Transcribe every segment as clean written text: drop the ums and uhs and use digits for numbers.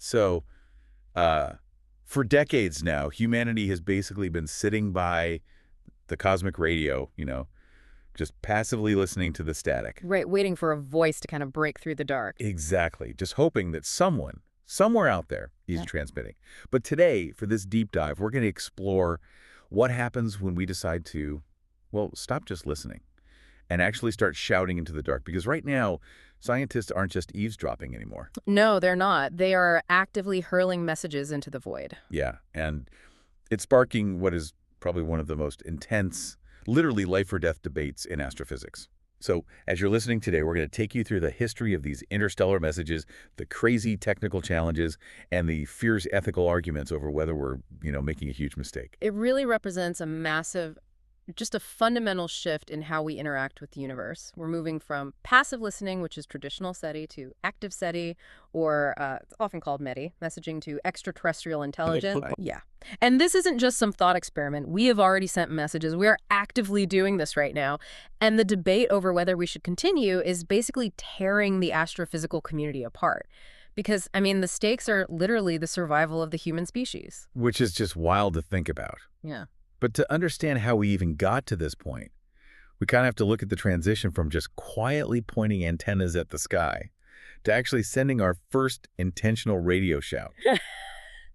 So, for decades now, humanity has basically been sitting by the cosmic radio, just passively listening to the static. Right, waiting for a voice to kind of break through the dark. Exactly. Just hoping that someone, somewhere out there, is transmitting. But today, for this deep dive, we're going to explore what happens when we decide to, well, stop just listening and actually start shouting into the dark. Because right now, scientists aren't just eavesdropping anymore. No, they're not. They are actively hurling messages into the void. Yeah, and it's sparking what is probably one of the most intense, literally life-or-death debates in astrophysics. So as you're listening today, we're going to take you through the history of these interstellar messages, the crazy technical challenges, and the fierce ethical arguments over whether we're, making a huge mistake. It really represents a massive, just a fundamental shift in how we interact with the universe. We're moving from passive listening, which is traditional SETI, to active SETI, or it's often called METI, messaging to extraterrestrial intelligence. Yeah. And this isn't just some thought experiment. We have already sent messages. We are actively doing this right now. And the debate over whether we should continue is basically tearing the astrophysical community apart. Because, the stakes are literally the survival of the human species. Which is just wild to think about. Yeah. But to understand how we even got to this point, we kind of have to look at the transition from just quietly pointing antennas at the sky to actually sending our first intentional radio shout.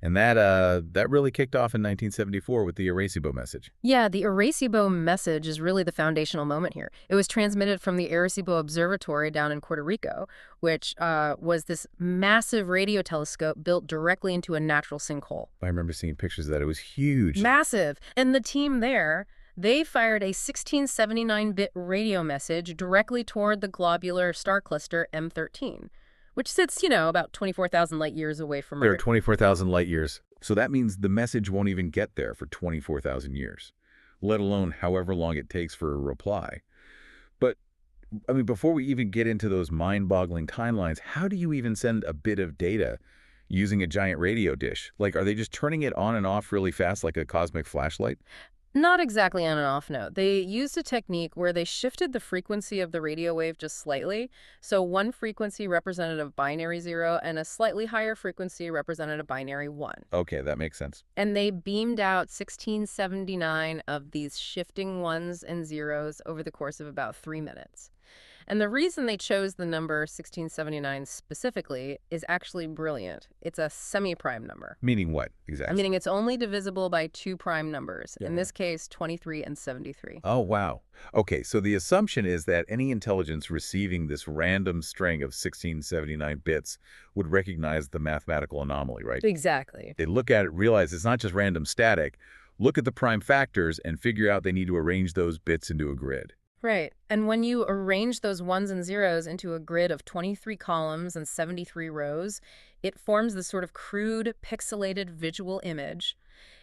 And that really kicked off in 1974 with the Arecibo message. Yeah, the Arecibo message is really the foundational moment here. It was transmitted from the Arecibo Observatory down in Puerto Rico, which was this massive radio telescope built directly into a natural sinkhole. I remember seeing pictures of that. It was huge. Massive. And the team there, they fired a 1679-bit radio message directly toward the globular star cluster M13. Which sits, about 24,000 light years away from Earth. There are 24,000 light years. So that means the message won't even get there for 24,000 years, let alone however long it takes for a reply. But, before we even get into those mind-boggling timelines, how do you even send a bit of data using a giant radio dish? Like, are they just turning it on and off really fast like a cosmic flashlight? Not exactly on and off, no. They used a technique where they shifted the frequency of the radio wave just slightly. So one frequency represented a binary 0 and a slightly higher frequency represented a binary 1. Okay, that makes sense. And they beamed out 1679 of these shifting 1s and 0s over the course of about 3 minutes. And the reason they chose the number 1679 specifically is actually brilliant. It's a semi-prime number. Meaning what, exactly? Meaning it's only divisible by 2 prime numbers, in this case 23 and 73. Oh, wow. Okay, so the assumption is that any intelligence receiving this random string of 1679 bits would recognize the mathematical anomaly, right? Exactly. They look at it, realize it's not just random static, look at the prime factors, and figure out they need to arrange those bits into a grid. Right. And when you arrange those 1s and 0s into a grid of 23 columns and 73 rows, it forms this sort of crude, pixelated visual image.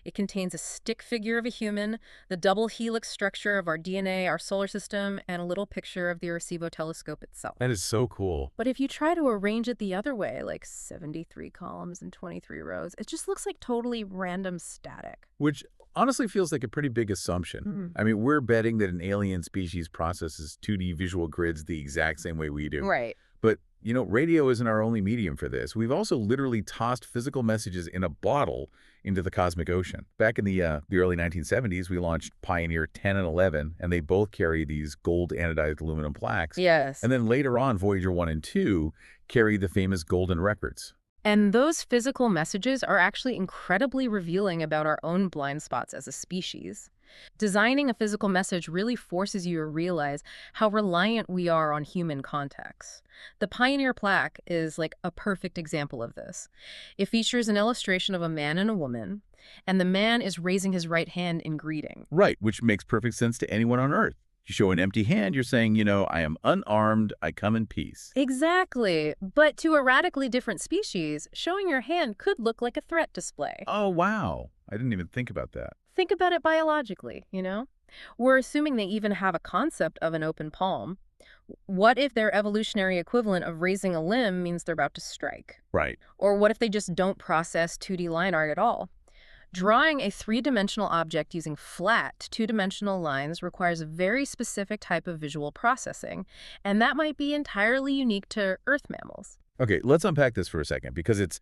It contains a stick figure of a human, the double helix structure of our DNA, our solar system, and a little picture of the Arecibo telescope itself. That is so cool. But if you try to arrange it the other way, like 73 columns and 23 rows, it just looks like totally random static. Which honestly feels like a pretty big assumption. We're betting that an alien species processes 2D visual grids the exact same way we do. Right. But, radio isn't our only medium for this. We've also literally tossed physical messages in a bottle into the cosmic ocean. Back in the early 1970s, we launched Pioneer 10 and 11, and they both carry these gold anodized aluminum plaques. Yes. And then later on, Voyager 1 and 2 carried the famous Golden Records. And those physical messages are actually incredibly revealing about our own blind spots as a species. Designing a physical message really forces you to realize how reliant we are on human context. The Pioneer plaque is like a perfect example of this. It features an illustration of a man and a woman, and the man is raising his right hand in greeting. Right, which makes perfect sense to anyone on Earth. You show an empty hand, you're saying, I am unarmed, I come in peace. Exactly. But to a radically different species, showing your hand could look like a threat display. Oh, wow. I didn't even think about that. Think about it biologically, We're assuming they even have a concept of an open palm. What if their evolutionary equivalent of raising a limb means they're about to strike? Right. Or what if they just don't process 2D line art at all? Drawing a three-dimensional object using flat, two-dimensional lines requires a very specific type of visual processing, and that might be entirely unique to Earth mammals. Okay, let's unpack this for a second, because it's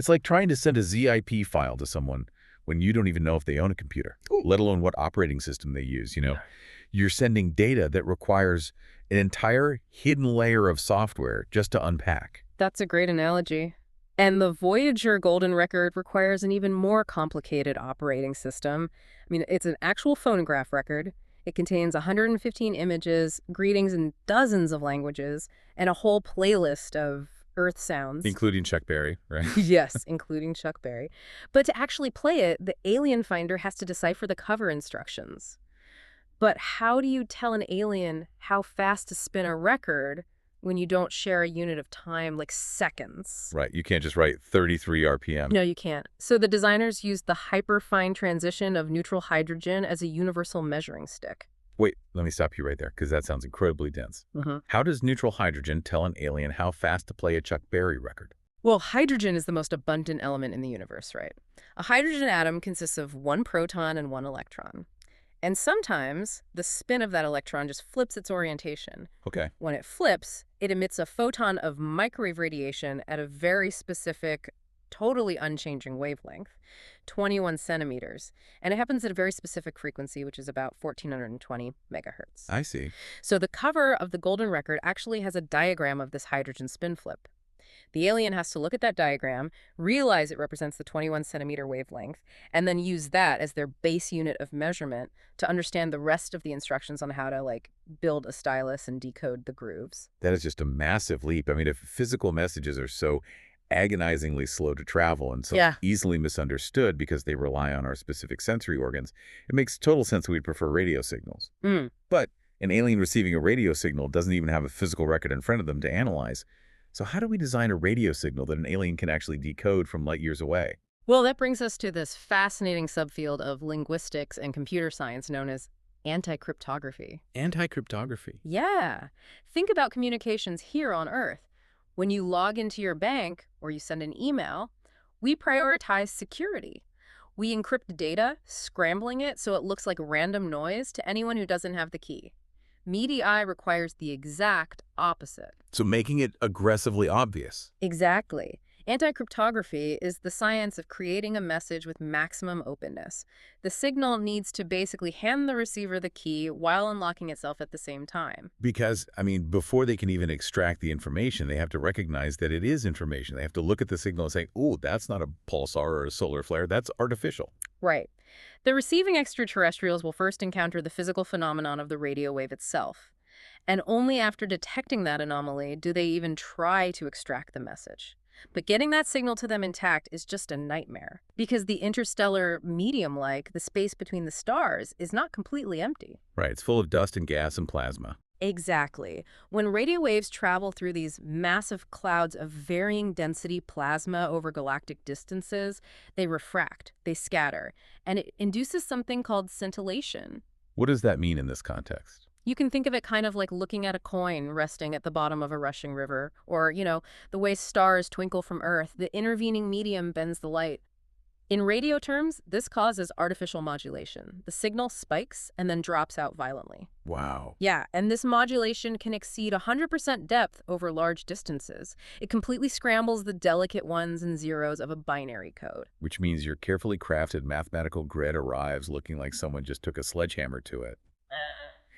like trying to send a ZIP file to someone when you don't even know if they own a computer, let alone what operating system they use. You're sending data that requires an entire hidden layer of software just to unpack. That's a great analogy. And the Voyager Golden Record requires an even more complicated operating system. I mean, it's an actual phonograph record. It contains 115 images, greetings in dozens of languages, and a whole playlist of Earth sounds. Including Chuck Berry, right? Yes, including Chuck Berry. But to actually play it, the alien finder has to decipher the cover instructions. But how do you tell an alien how fast to spin a record when you don't share a unit of time, like seconds? Right, you can't just write 33 RPM. No, you can't. So the designers used the hyperfine transition of neutral hydrogen as a universal measuring stick. Wait, let me stop you right there, because that sounds incredibly dense. How does neutral hydrogen tell an alien how fast to play a Chuck Berry record? Well, hydrogen is the most abundant element in the universe, right? A hydrogen atom consists of one proton and one electron. And sometimes the spin of that electron just flips its orientation. Okay. When it flips, it emits a photon of microwave radiation at a very specific, totally unchanging wavelength, 21 centimeters. And it happens at a very specific frequency, which is about 1420 megahertz. I see. So the cover of the Golden Record actually has a diagram of this hydrogen spin flip. The alien has to look at that diagram, realize it represents the 21 centimeter wavelength, and then use that as their base unit of measurement to understand the rest of the instructions on how to, build a stylus and decode the grooves. That is just a massive leap. I mean, if physical messages are so agonizingly slow to travel and so easily misunderstood because they rely on our specific sensory organs, it makes total sense that we'd prefer radio signals. But an alien receiving a radio signal doesn't even have a physical record in front of them to analyze. So how do we design a radio signal that an alien can actually decode from light years away? Well, that brings us to this fascinating subfield of linguistics and computer science known as anti-cryptography. Anti-cryptography? Yeah. Think about communications here on Earth. When you log into your bank or you send an email, we prioritize security. We encrypt data, scrambling it so it looks like random noise to anyone who doesn't have the key. METI requires the exact opposite. So making it aggressively obvious. Exactly. Anti-cryptography is the science of creating a message with maximum openness. The signal needs to basically hand the receiver the key while unlocking itself at the same time. Because, I mean, before they can even extract the information, they have to recognize that it is information. They have to look at the signal and say, oh, that's not a pulsar or a solar flare. That's artificial. Right. The receiving extraterrestrials will first encounter the physical phenomenon of the radio wave itself. And only after detecting that anomaly do they even try to extract the message. But getting that signal to them intact is just a nightmare, because the interstellar medium, the space between the stars, is not completely empty. Right, it's full of dust and gas and plasma. Exactly. When radio waves travel through these massive clouds of varying density plasma over galactic distances, they refract, they scatter, and it induces something called scintillation. What does that mean in this context? You can think of it kind of like looking at a coin resting at the bottom of a rushing river, or, the way stars twinkle from Earth. The intervening medium bends the light. In radio terms, this causes artificial modulation. The signal spikes and then drops out violently. Wow. Yeah, and this modulation can exceed 100% depth over large distances. It completely scrambles the delicate ones and zeros of a binary code. Which means your carefully crafted mathematical grid arrives looking like someone just took a sledgehammer to it.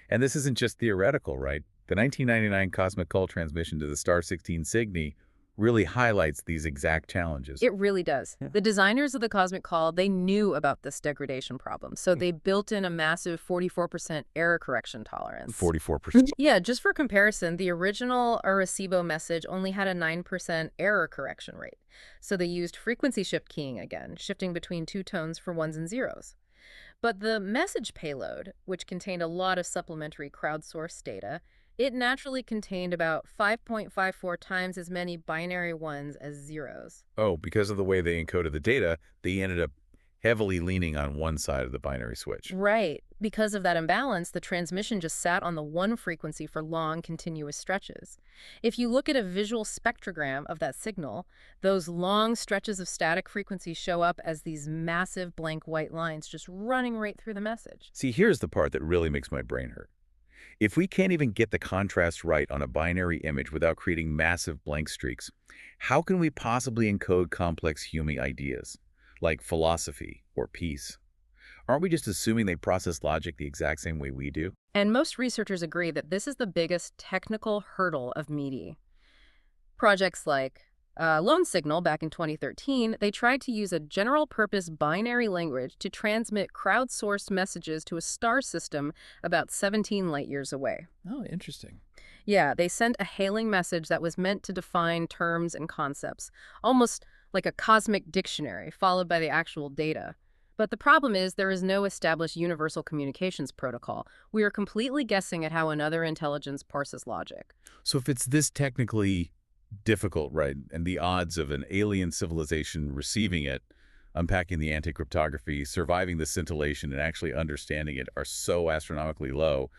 And this isn't just theoretical, right? The 1999 Cosmic Call transmission to the star 16 Cygni really highlights these exact challenges. It really does. Yeah. The designers of the Cosmic Call, they knew about this degradation problem, so they built in a massive 44% error correction tolerance. 44%. Yeah, just for comparison, the original Arecibo message only had a 9% error correction rate. So they used frequency shift keying again, shifting between two tones for ones and zeros. But the message payload, which contained a lot of supplementary crowdsourced data, it naturally contained about 5.54 times as many binary ones as zeros. Oh, because of the way they encoded the data, they ended up heavily leaning on one side of the binary switch. Right. Because of that imbalance, the transmission just sat on the one frequency for long, continuous stretches. If you look at a visual spectrogram of that signal, those long stretches of static frequency show up as these massive blank white lines just running right through the message. See, here's the part that really makes my brain hurt. If we can't even get the contrast right on a binary image without creating massive blank streaks, how can we possibly encode complex human ideas, like philosophy or peace? Aren't we just assuming they process logic the exact same way we do? And most researchers agree that this is the biggest technical hurdle of METI. Projects like Lone Signal back in 2013, they tried to use a general-purpose binary language to transmit crowdsourced messages to a star system about 17 light-years away. Oh, interesting. Yeah, they sent a hailing message that was meant to define terms and concepts, almost like a cosmic dictionary, followed by the actual data. But the problem is there is no established universal communications protocol. We are completely guessing at how another intelligence parses logic. So if it's this technically difficult, right, and the odds of an alien civilization receiving it, unpacking the anti-cryptography, surviving the scintillation, and actually understanding it are so astronomically low,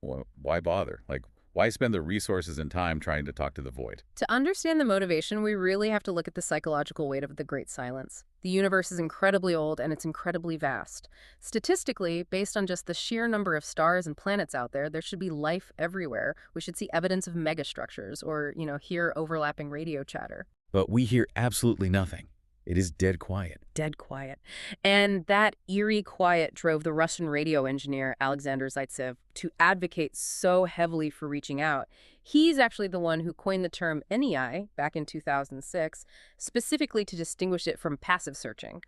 well, why bother? Like, why spend the resources and time trying to talk to the void? To understand the motivation, we really have to look at the psychological weight of the Great Silence. The universe is incredibly old and it's incredibly vast. Statistically, based on just the sheer number of stars and planets out there, there should be life everywhere. We should see evidence of megastructures or, hear overlapping radio chatter. But we hear absolutely nothing. It is dead quiet. Dead quiet. And that eerie quiet drove the Russian radio engineer Alexander Zaitsev to advocate so heavily for reaching out. He's actually the one who coined the term NEI back in 2006, specifically to distinguish it from passive searching.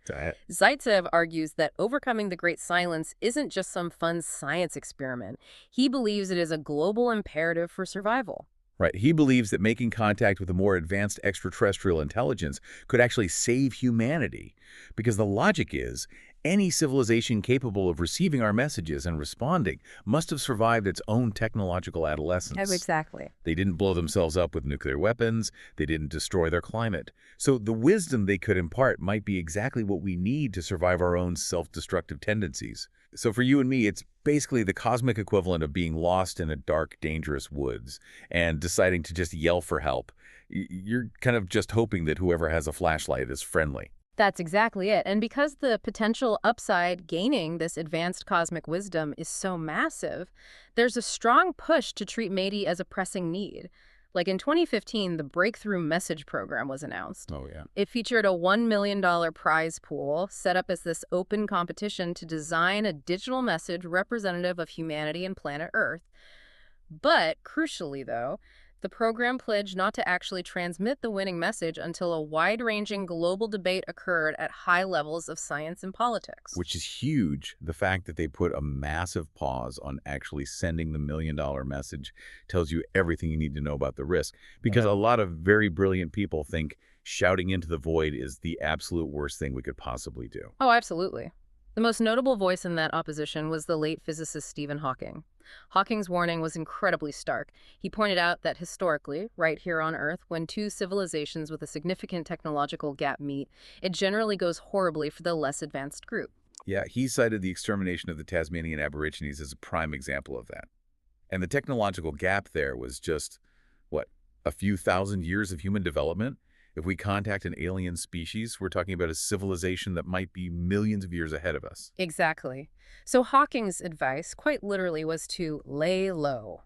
Zaitsev argues that overcoming the Great Silence isn't just some fun science experiment. He believes it is a global imperative for survival. Right. He believes that making contact with a more advanced extraterrestrial intelligence could actually save humanity, because the logic is any civilization capable of receiving our messages and responding must have survived its own technological adolescence. Oh, exactly. They didn't blow themselves up with nuclear weapons. They didn't destroy their climate. So the wisdom they could impart might be exactly what we need to survive our own self-destructive tendencies. So for you and me, it's basically the cosmic equivalent of being lost in a dark, dangerous woods and deciding to just yell for help. You're kind of just hoping that whoever has a flashlight is friendly. That's exactly it. And because the potential upside gaining this advanced cosmic wisdom is so massive, there's a strong push to treat METI as a pressing need. Like in 2015, the Breakthrough Message Program was announced. Oh, yeah. It featured a $1 million prize pool set up as this open competition to design a digital message representative of humanity and planet Earth. But, crucially though, the program pledged not to actually transmit the winning message until a wide-ranging global debate occurred at high levels of science and politics. Which is huge. The fact that they put a massive pause on actually sending the $1 million message tells you everything you need to know about the risk. Because a lot of very brilliant people think shouting into the void is the absolute worst thing we could possibly do. Oh, absolutely. The most notable voice in that opposition was the late physicist Stephen Hawking. Hawking's warning was incredibly stark. He pointed out that historically, right here on Earth, when two civilizations with a significant technological gap meet, it generally goes horribly for the less advanced group. Yeah, he cited the extermination of the Tasmanian Aborigines as a prime example of that. And the technological gap there was just, what, a few thousand years of human development? If we contact an alien species, we're talking about a civilization that might be millions of years ahead of us. Exactly. So Hawking's advice, quite literally, was to lay low.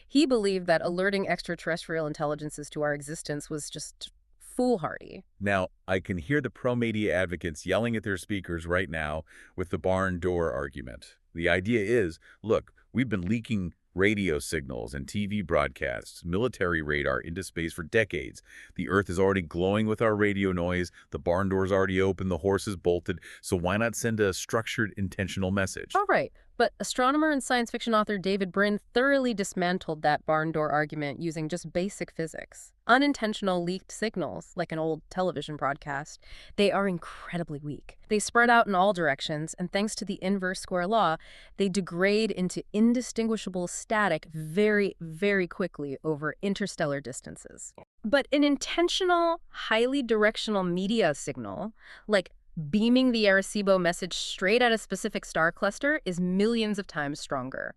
He believed that alerting extraterrestrial intelligences to our existence was just foolhardy. Now, I can hear the pro-media advocates yelling at their speakers right now with the barn door argument. The idea is, look, we've been leaking radio signals and TV broadcasts, military radar into space for decades. The Earth is already glowing with our radio noise. The barn door's already open. The horse is bolted. So why not send a structured, intentional message? All right. But astronomer and science fiction author David Brin thoroughly dismantled that barn door argument using just basic physics. Unintentional leaked signals, like an old television broadcast, they are incredibly weak. They spread out in all directions, and thanks to the inverse square law, they degrade into indistinguishable static very, very quickly over interstellar distances. But an intentional, highly directional media signal, like beaming the Arecibo message straight at a specific star cluster, is millions of times stronger.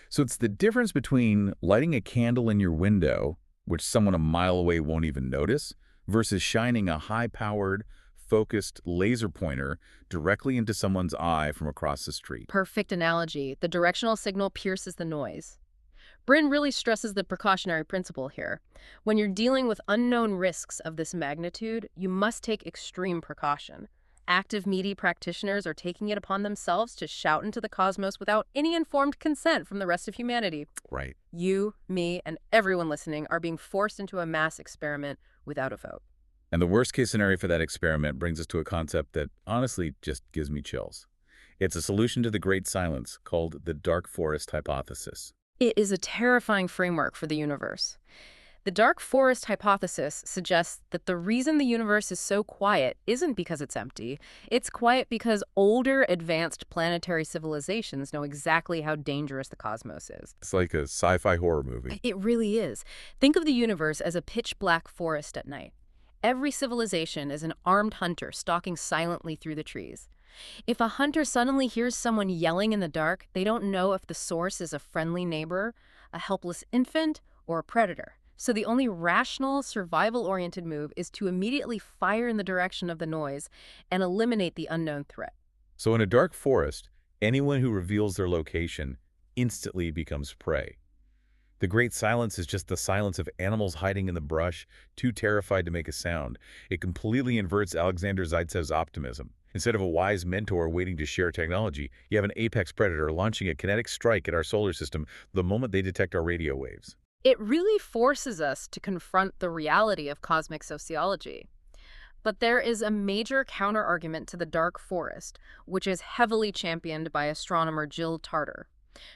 So it's the difference between lighting a candle in your window, which someone a mile away won't even notice, versus shining a high-powered, focused laser pointer directly into someone's eye from across the street. Perfect analogy. The directional signal pierces the noise. Brin really stresses the precautionary principle here. When you're dealing with unknown risks of this magnitude, you must take extreme precaution. Active METI practitioners are taking it upon themselves to shout into the cosmos without any informed consent from the rest of humanity. Right. You, me, and everyone listening are being forced into a mass experiment without a vote. And the worst-case scenario for that experiment brings us to a concept that honestly just gives me chills. It's a solution to the Great Silence called the dark forest hypothesis. It is a terrifying framework for the universe. The dark forest hypothesis suggests that the reason the universe is so quiet isn't because it's empty. It's quiet because older, advanced planetary civilizations know exactly how dangerous the cosmos is. It's like a sci-fi horror movie. It really is. Think of the universe as a pitch-black forest at night. Every civilization is an armed hunter stalking silently through the trees. If a hunter suddenly hears someone yelling in the dark, they don't know if the source is a friendly neighbor, a helpless infant, or a predator. So the only rational, survival-oriented move is to immediately fire in the direction of the noise and eliminate the unknown threat. So in a dark forest, anyone who reveals their location instantly becomes prey. The Great Silence is just the silence of animals hiding in the brush, too terrified to make a sound. It completely inverts Alexander Zaitsev's optimism. Instead of a wise mentor waiting to share technology, you have an apex predator launching a kinetic strike at our solar system the moment they detect our radio waves. It really forces us to confront the reality of cosmic sociology. But there is a major counterargument to the dark forest, which is heavily championed by astronomer Jill Tarter.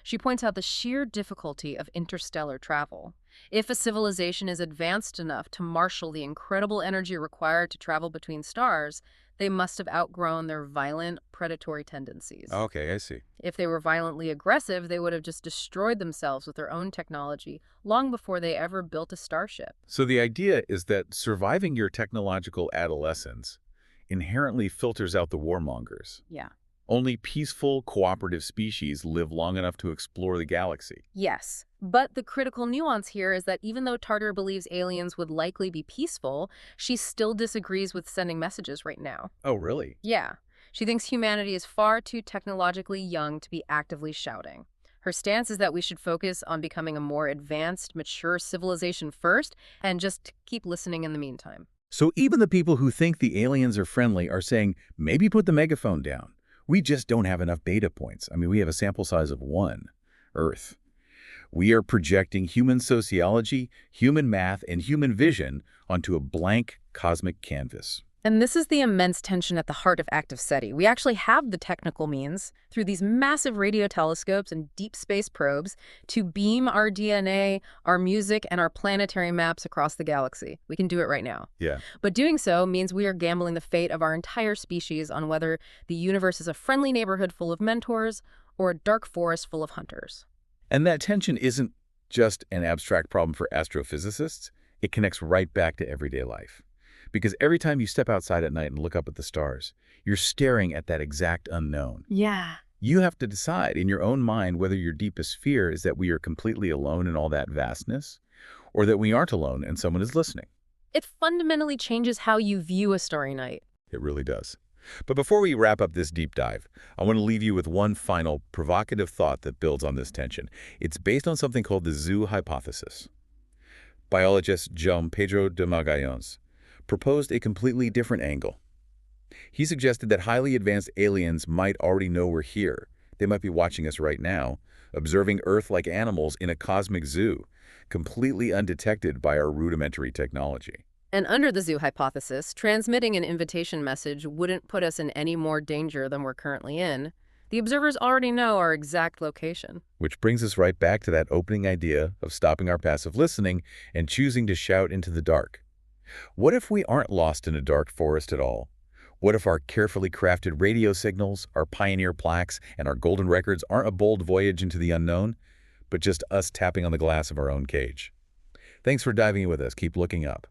She points out the sheer difficulty of interstellar travel. If a civilization is advanced enough to marshal the incredible energy required to travel between stars, they must have outgrown their violent, predatory tendencies. Okay, I see. If they were violently aggressive, they would have just destroyed themselves with their own technology long before they ever built a starship. So the idea is that surviving your technological adolescence inherently filters out the warmongers. Yeah. Only peaceful, cooperative species live long enough to explore the galaxy. Yes, but the critical nuance here is that even though Tarter believes aliens would likely be peaceful, she still disagrees with sending messages right now. Oh, really? Yeah, she thinks humanity is far too technologically young to be actively shouting. Her stance is that we should focus on becoming a more advanced, mature civilization first and just keep listening in the meantime. So even the people who think the aliens are friendly are saying, maybe put the megaphone down. We just don't have enough data points. I mean, we have a sample size of 1, Earth. We are projecting human sociology, human math, and human vision onto a blank cosmic canvas. And this is the immense tension at the heart of active SETI. We actually have the technical means, through these massive radio telescopes and deep space probes, to beam our DNA, our music, and our planetary maps across the galaxy. We can do it right now. Yeah. But doing so means we are gambling the fate of our entire species on whether the universe is a friendly neighborhood full of mentors or a dark forest full of hunters. And that tension isn't just an abstract problem for astrophysicists. It connects right back to everyday life. Because every time you step outside at night and look up at the stars, you're staring at that exact unknown. Yeah. You have to decide in your own mind whether your deepest fear is that we are completely alone in all that vastness, or that we aren't alone and someone is listening. It fundamentally changes how you view a starry night. It really does. But before we wrap up this deep dive, I want to leave you with one final provocative thought that builds on this tension. It's based on something called the zoo hypothesis. Biologist João Pedro de Magalhães proposed a completely different angle. He suggested that highly advanced aliens might already know we're here. They might be watching us right now, observing Earth like animals in a cosmic zoo, completely undetected by our rudimentary technology. And under the zoo hypothesis, transmitting an invitation message wouldn't put us in any more danger than we're currently in. The observers already know our exact location. Which brings us right back to that opening idea of stopping our passive listening and choosing to shout into the dark. What if we aren't lost in a dark forest at all? What if our carefully crafted radio signals, our pioneer plaques, and our golden records aren't a bold voyage into the unknown, but just us tapping on the glass of our own cage? Thanks for diving in with us. Keep looking up.